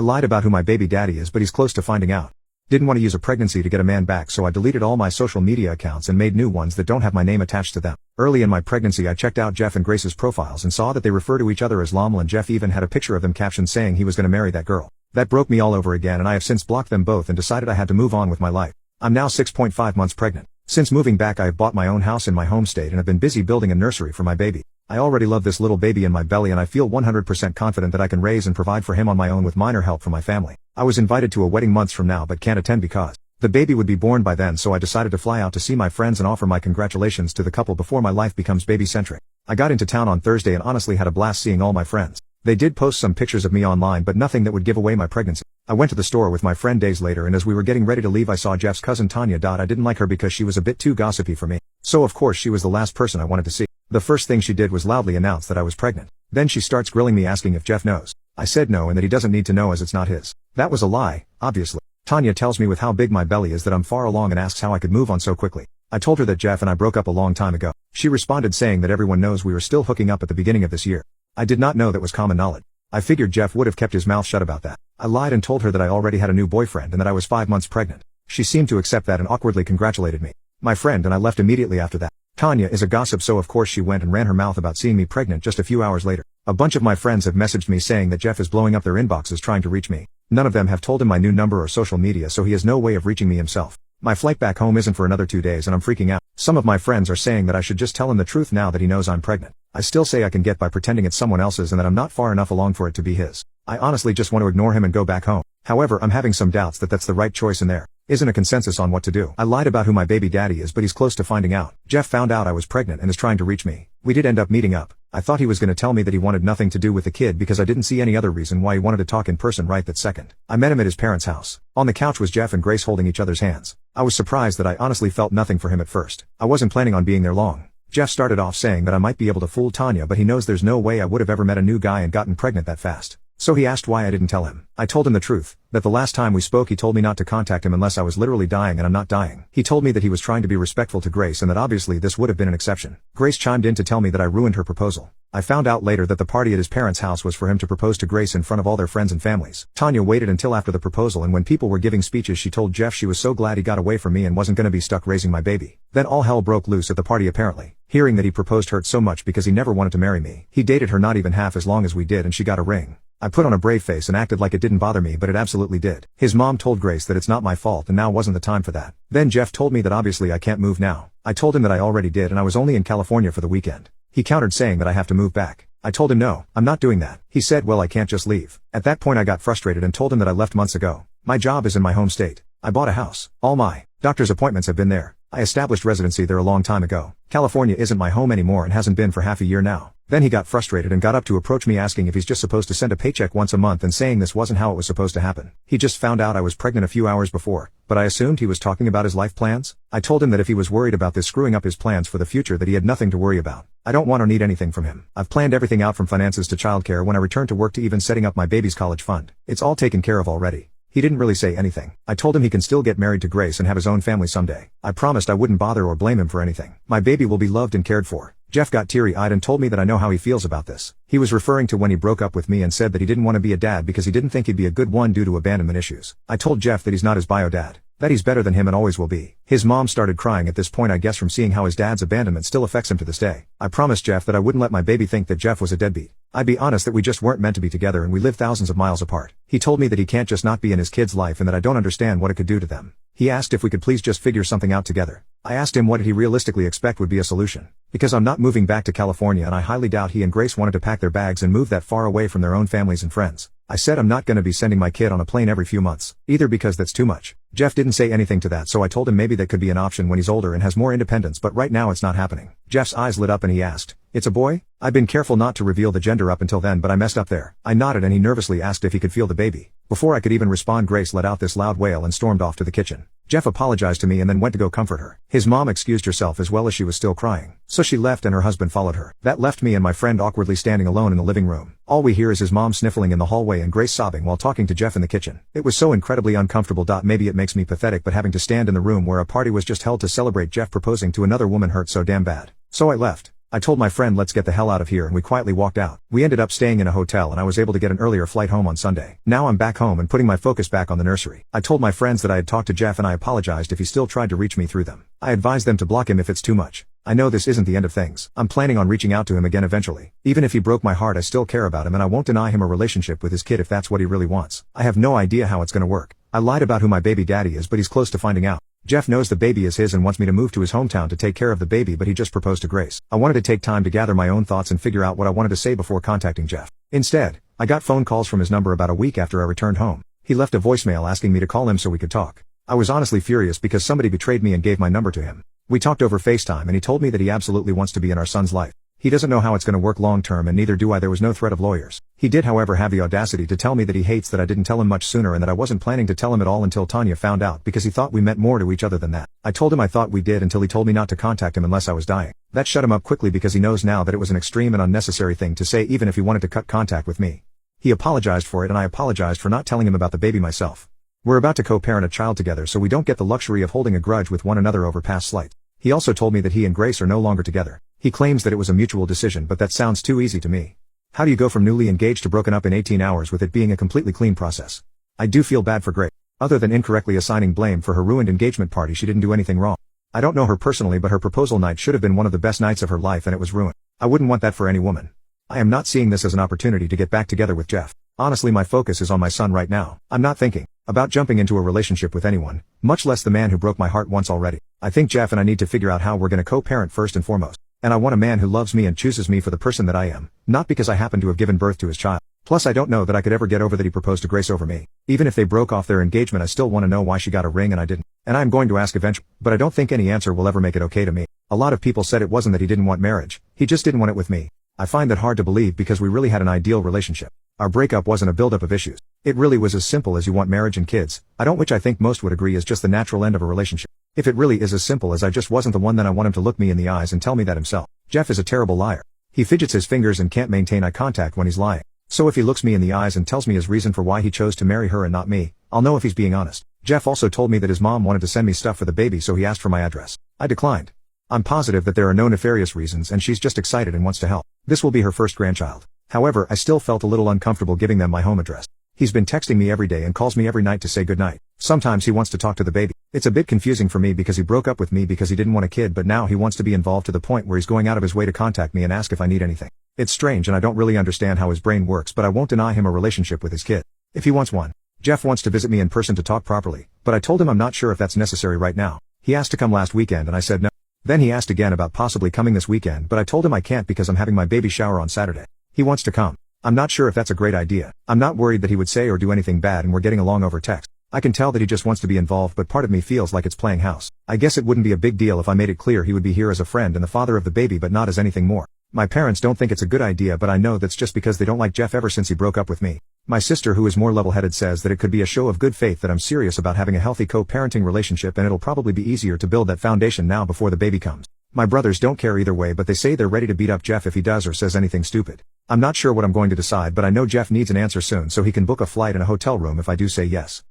I lied about who my baby daddy is, but he's close to finding out. Didn't want to use a pregnancy to get a man back, so I deleted all my social media accounts and made new ones that don't have my name attached to them. Early in my pregnancy I checked out Jeff and Grace's profiles and saw that they refer to each other as Lamal, and Jeff even had a picture of them captioned saying he was gonna marry that girl. That broke me all over again, and I have since blocked them both and decided I had to move on with my life. I'm now 6.5 months pregnant. Since moving back I have bought my own house in my home state and have been busy building a nursery for my baby. I already love this little baby in my belly, and I feel 100% confident that I can raise and provide for him on my own with minor help from my family. I was invited to a wedding months from now but can't attend because the baby would be born by then, so I decided to fly out to see my friends and offer my congratulations to the couple before my life becomes baby-centric. I got into town on Thursday and honestly had a blast seeing all my friends. They did post some pictures of me online, but nothing that would give away my pregnancy. I went to the store with my friend days later, and as we were getting ready to leave I saw Jeff's cousin Tanya. I didn't like her because she was a bit too gossipy for me. So of course she was the last person I wanted to see. The first thing she did was loudly announce that I was pregnant. Then she starts grilling me asking if Jeff knows. I said no and that he doesn't need to know as it's not his. That was a lie, obviously. Tanya tells me with how big my belly is that I'm far along and asks how I could move on so quickly. I told her that Jeff and I broke up a long time ago. She responded saying that everyone knows we were still hooking up at the beginning of this year. I did not know that was common knowledge. I figured Jeff would have kept his mouth shut about that. I lied and told her that I already had a new boyfriend and that I was 5 months pregnant. She seemed to accept that and awkwardly congratulated me. My friend and I left immediately after that. Tanya is a gossip, so of course she went and ran her mouth about seeing me pregnant just a few hours later. A bunch of my friends have messaged me saying that Jeff is blowing up their inboxes trying to reach me. None of them have told him my new number or social media, so he has no way of reaching me himself. My flight back home isn't for another 2 days and I'm freaking out. Some of my friends are saying that I should just tell him the truth now that he knows I'm pregnant. I still say I can get by pretending it's someone else's and that I'm not far enough along for it to be his. I honestly just want to ignore him and go back home. However, I'm having some doubts that that's the right choice and there isn't a consensus on what to do. I lied about who my baby daddy is, but he's close to finding out. Jeff found out I was pregnant and is trying to reach me. We did end up meeting up. I thought he was gonna tell me that he wanted nothing to do with the kid because I didn't see any other reason why he wanted to talk in person right that second. I met him at his parents' house. On the couch was Jeff and Grace holding each other's hands. I was surprised that I honestly felt nothing for him at first. I wasn't planning on being there long. Jeff started off saying that I might be able to fool Tanya, but he knows there's no way I would have ever met a new guy and gotten pregnant that fast. So he asked why I didn't tell him. I told him the truth, that the last time we spoke he told me not to contact him unless I was literally dying, and I'm not dying. He told me that he was trying to be respectful to Grace and that obviously this would have been an exception. Grace chimed in to tell me that I ruined her proposal. I found out later that the party at his parents' house was for him to propose to Grace in front of all their friends and families. Tanya waited until after the proposal, and when people were giving speeches she told Jeff she was so glad he got away from me and wasn't gonna be stuck raising my baby. Then all hell broke loose at the party apparently. Hearing that he proposed hurt so much because he never wanted to marry me. He dated her not even half as long as we did and she got a ring. I put on a brave face and acted like it didn't bother me, but it absolutely did. His mom told Grace that it's not my fault and now wasn't the time for that. Then Jeff told me that obviously I can't move now. I told him that I already did and I was only in California for the weekend. He countered saying that I have to move back. I told him no, I'm not doing that. He said well I can't just leave. At that point I got frustrated and told him that I left months ago. My job is in my home state. I bought a house. All my doctor's appointments have been there. I established residency there a long time ago. California isn't my home anymore and hasn't been for half a year now. Then he got frustrated and got up to approach me asking if he's just supposed to send a paycheck once a month and saying this wasn't how it was supposed to happen. He just found out I was pregnant a few hours before, but I assumed he was talking about his life plans. I told him that if he was worried about this screwing up his plans for the future that he had nothing to worry about. I don't want or need anything from him. I've planned everything out from finances to childcare when I return to work to even setting up my baby's college fund. It's all taken care of already. He didn't really say anything. I told him he can still get married to Grace and have his own family someday. I promised I wouldn't bother or blame him for anything. My baby will be loved and cared for. Jeff got teary-eyed and told me that I know how he feels about this. He was referring to when he broke up with me and said that he didn't want to be a dad because he didn't think he'd be a good one due to abandonment issues. I told Jeff that he's not his bio dad. That he's better than him and always will be. His mom started crying at this point, I guess from seeing how his dad's abandonment still affects him to this day. I promised Jeff that I wouldn't let my baby think that Jeff was a deadbeat. I'd be honest that we just weren't meant to be together and we live thousands of miles apart. He told me that he can't just not be in his kid's life and that I don't understand what it could do to them. He asked if we could please just figure something out together. I asked him what did he realistically expect would be a solution. Because I'm not moving back to California and I highly doubt he and Grace wanted to pack their bags and move that far away from their own families and friends. I said I'm not gonna be sending my kid on a plane every few months, either because that's too much. Jeff didn't say anything to that, so I told him maybe that could be an option when he's older and has more independence, but right now it's not happening. Jeff's eyes lit up and he asked, "It's a boy?" I'd been careful not to reveal the gender up until then, but I messed up there. I nodded and he nervously asked if he could feel the baby. Before I could even respond, Grace let out this loud wail and stormed off to the kitchen. Jeff apologized to me and then went to go comfort her. His mom excused herself as well as she was still crying. So she left and her husband followed her. That left me and my friend awkwardly standing alone in the living room. All we hear is his mom sniffling in the hallway and Grace sobbing while talking to Jeff in the kitchen. It was so incredibly uncomfortable. Maybe it makes me pathetic, but having to stand in the room where a party was just held to celebrate Jeff proposing to another woman hurt so damn bad. So I left. I told my friend let's get the hell out of here and we quietly walked out. We ended up staying in a hotel and I was able to get an earlier flight home on Sunday. Now I'm back home and putting my focus back on the nursery. I told my friends that I had talked to Jeff and I apologized if he still tried to reach me through them. I advised them to block him if it's too much. I know this isn't the end of things. I'm planning on reaching out to him again eventually. Even if he broke my heart I still care about him and I won't deny him a relationship with his kid if that's what he really wants. I have no idea how it's gonna work. I lied about who my baby daddy is but he's close to finding out. Jeff knows the baby is his and wants me to move to his hometown to take care of the baby but he just proposed to Grace. I wanted to take time to gather my own thoughts and figure out what I wanted to say before contacting Jeff. Instead, I got phone calls from his number about a week after I returned home. He left a voicemail asking me to call him so we could talk. I was honestly furious because somebody betrayed me and gave my number to him. We talked over FaceTime and he told me that he absolutely wants to be in our son's life. He doesn't know how it's gonna work long term and neither do I. There was no threat of lawyers. He did however have the audacity to tell me that he hates that I didn't tell him much sooner and that I wasn't planning to tell him at all until Tanya found out because he thought we meant more to each other than that. I told him I thought we did until he told me not to contact him unless I was dying. That shut him up quickly because he knows now that it was an extreme and unnecessary thing to say even if he wanted to cut contact with me. He apologized for it and I apologized for not telling him about the baby myself. We're about to co-parent a child together so we don't get the luxury of holding a grudge with one another over past slights. He also told me that he and Grace are no longer together. He claims that it was a mutual decision but that sounds too easy to me. How do you go from newly engaged to broken up in 18 hours with it being a completely clean process? I do feel bad for Grace. Other than incorrectly assigning blame for her ruined engagement party she didn't do anything wrong. I don't know her personally but her proposal night should have been one of the best nights of her life and it was ruined. I wouldn't want that for any woman. I am not seeing this as an opportunity to get back together with Jeff. Honestly my focus is on my son right now. I'm not thinking about jumping into a relationship with anyone, much less the man who broke my heart once already. I think Jeff and I need to figure out how we're gonna co-parent first and foremost. And I want a man who loves me and chooses me for the person that I am, not because I happen to have given birth to his child. Plus I don't know that I could ever get over that he proposed to Grace over me. Even if they broke off their engagement I still want to know why she got a ring and I didn't. And I'm going to ask eventually, but I don't think any answer will ever make it okay to me. A lot of people said it wasn't that he didn't want marriage, he just didn't want it with me. I find that hard to believe because we really had an ideal relationship. Our breakup wasn't a buildup of issues. It really was as simple as you want marriage and kids, which I think most would agree is just the natural end of a relationship. If it really is as simple as I just wasn't the one then I want him to look me in the eyes and tell me that himself. Jeff is a terrible liar. He fidgets his fingers and can't maintain eye contact when he's lying. So if he looks me in the eyes and tells me his reason for why he chose to marry her and not me, I'll know if he's being honest. Jeff also told me that his mom wanted to send me stuff for the baby so he asked for my address. I declined. I'm positive that there are no nefarious reasons and she's just excited and wants to help. This will be her first grandchild. However, I still felt a little uncomfortable giving them my home address. He's been texting me every day and calls me every night to say goodnight. Sometimes he wants to talk to the baby. It's a bit confusing for me because he broke up with me because he didn't want a kid but now he wants to be involved to the point where he's going out of his way to contact me and ask if I need anything. It's strange and I don't really understand how his brain works but I won't deny him a relationship with his kid. If he wants one. Jeff wants to visit me in person to talk properly, but I told him I'm not sure if that's necessary right now. He asked to come last weekend and I said no. Then he asked again about possibly coming this weekend but I told him I can't because I'm having my baby shower on Saturday. He wants to come. I'm not sure if that's a great idea. I'm not worried that he would say or do anything bad and we're getting along over text. I can tell that he just wants to be involved but part of me feels like it's playing house. I guess it wouldn't be a big deal if I made it clear he would be here as a friend and the father of the baby but not as anything more. My parents don't think it's a good idea but I know that's just because they don't like Jeff ever since he broke up with me. My sister who is more level-headed says that it could be a show of good faith that I'm serious about having a healthy co-parenting relationship and it'll probably be easier to build that foundation now before the baby comes. My brothers don't care either way but they say they're ready to beat up Jeff if he does or says anything stupid. I'm not sure what I'm going to decide but I know Jeff needs an answer soon so he can book a flight and a hotel room if I do say yes.